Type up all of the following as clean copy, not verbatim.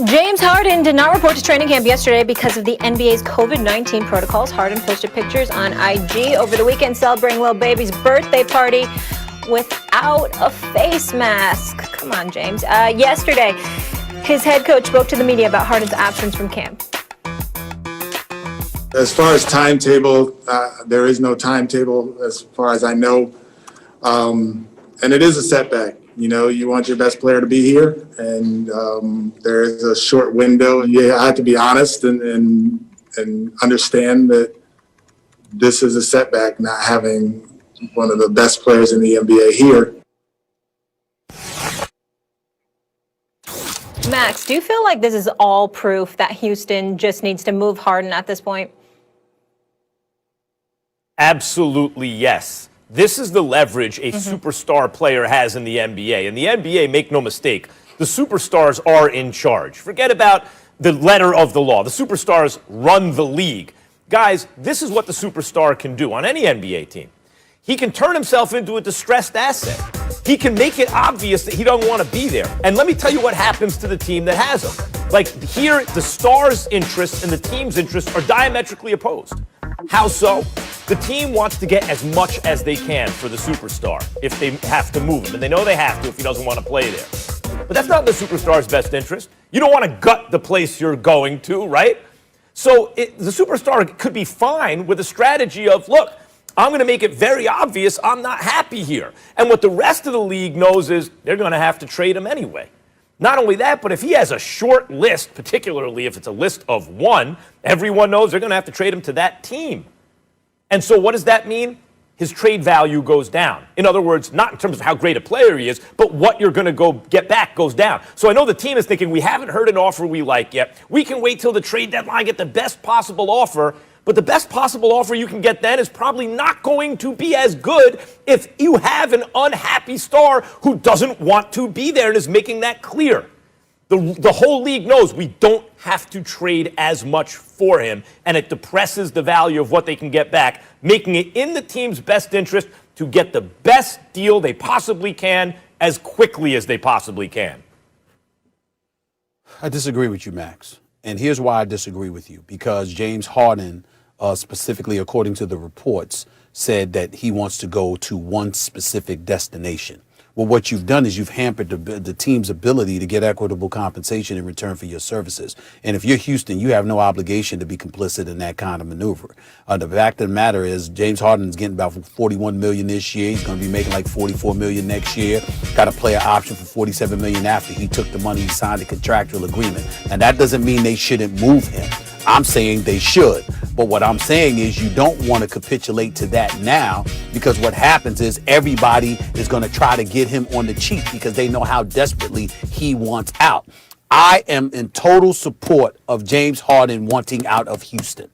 James Harden did not report to training camp yesterday because of the NBA's COVID-19 protocols. Harden posted pictures on IG over the weekend celebrating Lil Baby's birthday party without a face mask. Come on, James. Yesterday, his head coach spoke to the media about Harden's absence from camp. As far as timetable, there is no timetable as far as I know. And it is a setback. You know, you want your best player to be here, and there is a short window. You have to be honest and understand that this is a setback, not having one of the best players in the NBA here. Max, do you feel like this is all proof that Houston just needs to move Harden at this point? Absolutely, yes. This is the leverage a superstar player has in the NBA. In the NBA, make no mistake, the superstars are in charge. Forget about the letter of the law. The superstars run the league. Guys, this is what the superstar can do on any NBA team. He can turn himself into a distressed asset. He can make it obvious that he doesn't want to be there. And let me tell you what happens to the team that has him. Like here, the star's interests and the team's interests are diametrically opposed. How so? The team wants to get as much as they can for the superstar if they have to move him. And they know they have to if he doesn't want to play there. But that's not in the superstar's best interest. You don't want to gut the place you're going to, right? So the superstar could be fine with a strategy of, look, I'm going to make it very obvious I'm not happy here. And what the rest of the league knows is they're going to have to trade him anyway. Not only that, but if he has a short list, particularly if it's a list of one, everyone knows they're going to have to trade him to that team. And so what does that mean? His trade value goes down. In other words, not in terms of how great a player he is, but what you're going to go get back goes down. So I know the team is thinking, we haven't heard an offer we like yet. We can wait till the trade deadline, get the best possible offer. But the best possible offer you can get then is probably not going to be as good if you have an unhappy star who doesn't want to be there and is making that clear. The whole league knows we don't have to trade as much for him, and it depresses the value of what they can get back, making it in the team's best interest to get the best deal they possibly can as quickly as they possibly can. I disagree with you, Max. And here's why I disagree with you. Because James Harden, specifically according to the reports, said that he wants to go to one specific destination. Well, what you've done is you've hampered the team's ability to get equitable compensation in return for your services. And if you're Houston, you have no obligation to be complicit in that kind of maneuver. The fact of the matter is James Harden's getting about $41 million this year. He's going to be making like $44 million next year. Got a player option for $47 million after he took the money, he signed a contractual agreement. And that doesn't mean they shouldn't move him. I'm saying they should. But what I'm saying is you don't want to capitulate to that now, because what happens is everybody is going to try to get him on the cheap because they know how desperately he wants out. I am in total support of James Harden wanting out of Houston.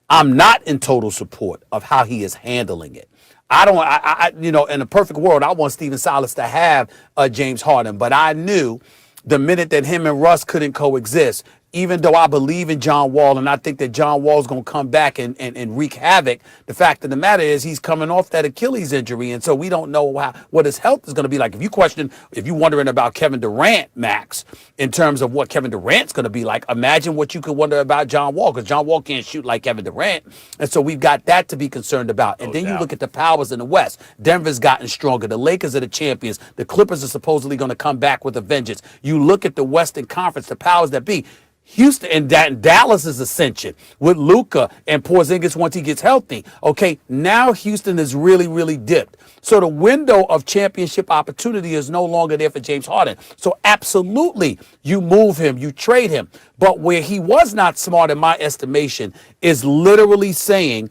I'm not in total support of how he is handling it. In a perfect world, I want Stephen Silas to have James Harden, but I knew the minute that him and Russ couldn't coexist, even though I believe in John Wall and I think that John Wall's going to come back and wreak havoc, the fact of the matter is he's coming off that Achilles injury. And so we don't know what his health is going to be like. If you're wondering about Kevin Durant, Max, in terms of what Kevin Durant's going to be like, imagine what you could wonder about John Wall, because John Wall can't shoot like Kevin Durant. And so we've got that to be concerned about. And then you look at the powers in the West. Denver's gotten stronger. The Lakers are the champions. The Clippers are supposedly going to come back with a vengeance. You look at the Western Conference, the powers that be. Houston and Dallas's ascension with Luka and Porzingis once he gets healthy. Okay, now Houston is really, really dipped. So the window of championship opportunity is no longer there for James Harden. So absolutely, you move him, you trade him. But where he was not smart, in my estimation, is literally saying,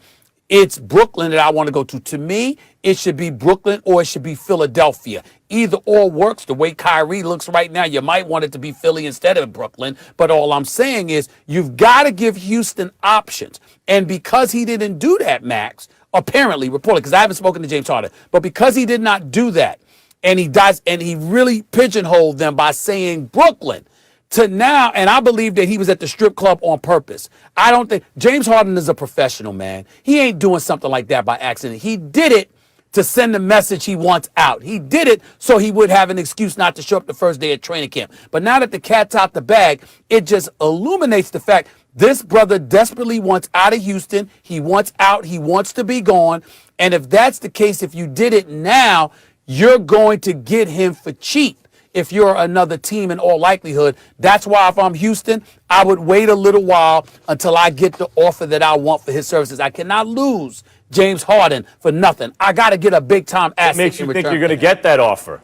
it's Brooklyn that I want to go to. To me, it should be Brooklyn or it should be Philadelphia. Either or works. The way Kyrie looks right now, you might want it to be Philly instead of Brooklyn. But all I'm saying is you've got to give Houston options. And because he didn't do that, Max, apparently, reportedly, because I haven't spoken to James Harden, but because he did not do that, and he really pigeonholed them by saying Brooklyn, to now, and I believe that he was at the strip club on purpose. I don't think James Harden is a professional, man. He ain't doing something like that by accident. He did it to send the message he wants out. He did it so he would have an excuse not to show up the first day of training camp. But now that the cat's out the bag, it just illuminates the fact this brother desperately wants out of Houston. He wants out. He wants to be gone. And if that's the case, if you did it now, you're going to get him for cheap. If you're another team, in all likelihood. That's why if I'm Houston, I would wait a little while until I get the offer that I want for his services. I cannot lose James Harden for nothing. I got to get a big-time asset. What makes you in think return you're going to for that. get that offer?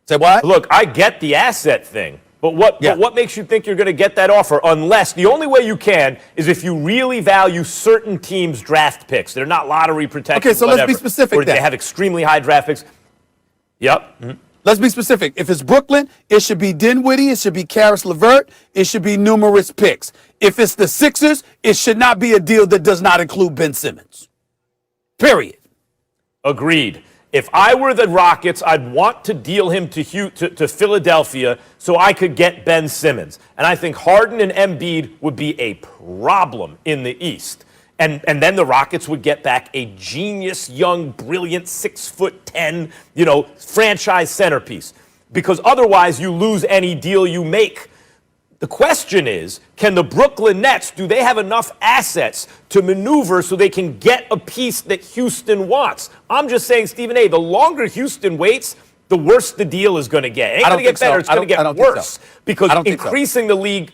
Say what? Look, I get the asset thing, but what makes you think you're going to get that offer? Unless the only way you can is if you really value certain teams' draft picks. They're not lottery protected. Okay, so let's be specific Or they then. have extremely high draft picks. Yep. Mm-hmm. Let's be specific. If it's Brooklyn, it should be Dinwiddie. It should be Karis LeVert. It should be numerous picks. If it's the Sixers, it should not be a deal that does not include Ben Simmons. Period. Agreed. If I were the Rockets, I'd want to deal him to Philadelphia so I could get Ben Simmons. And I think Harden and Embiid would be a problem in the East. And then the Rockets would get back a genius, young, brilliant, 6'10", franchise centerpiece. Because otherwise you lose any deal you make. The question is, can the Brooklyn Nets, do they have enough assets to maneuver so they can get a piece that Houston wants? I'm just saying, Stephen A., the longer Houston waits, the worse the deal is going to get. It ain't going to get better, it's going to get worse. Because increasingly,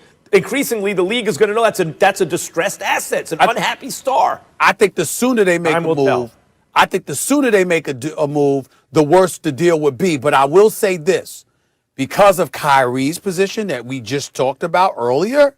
the league is going to know that's a distressed asset. It's an unhappy star. I think the sooner they make a move, the worse the deal would be. But I will say this, because of Kyrie's position that we just talked about earlier,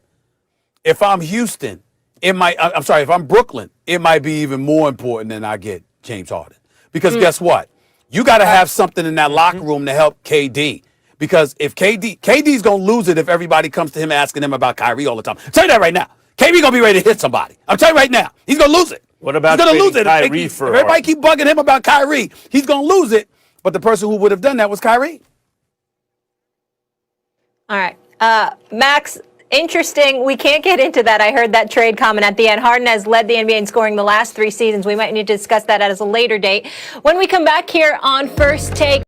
if I'm Houston, if I'm Brooklyn, it might be even more important than I get James Harden. Because guess what? You got to have something in that locker room to help KD. Because if KD's going to lose it if everybody comes to him asking him about Kyrie all the time. I'll tell you that right now. KD going to be ready to hit somebody. I'm telling you right now. He's going to lose it. What about he's gonna lose it. Kyrie if for everybody keep bugging him about Kyrie, he's going to lose it. But the person who would have done that was Kyrie. All right. Max, interesting. We can't get into that. I heard that trade comment at the end. Harden has led the NBA in scoring the last 3 seasons. We might need to discuss that at a later date. When we come back here on First Take.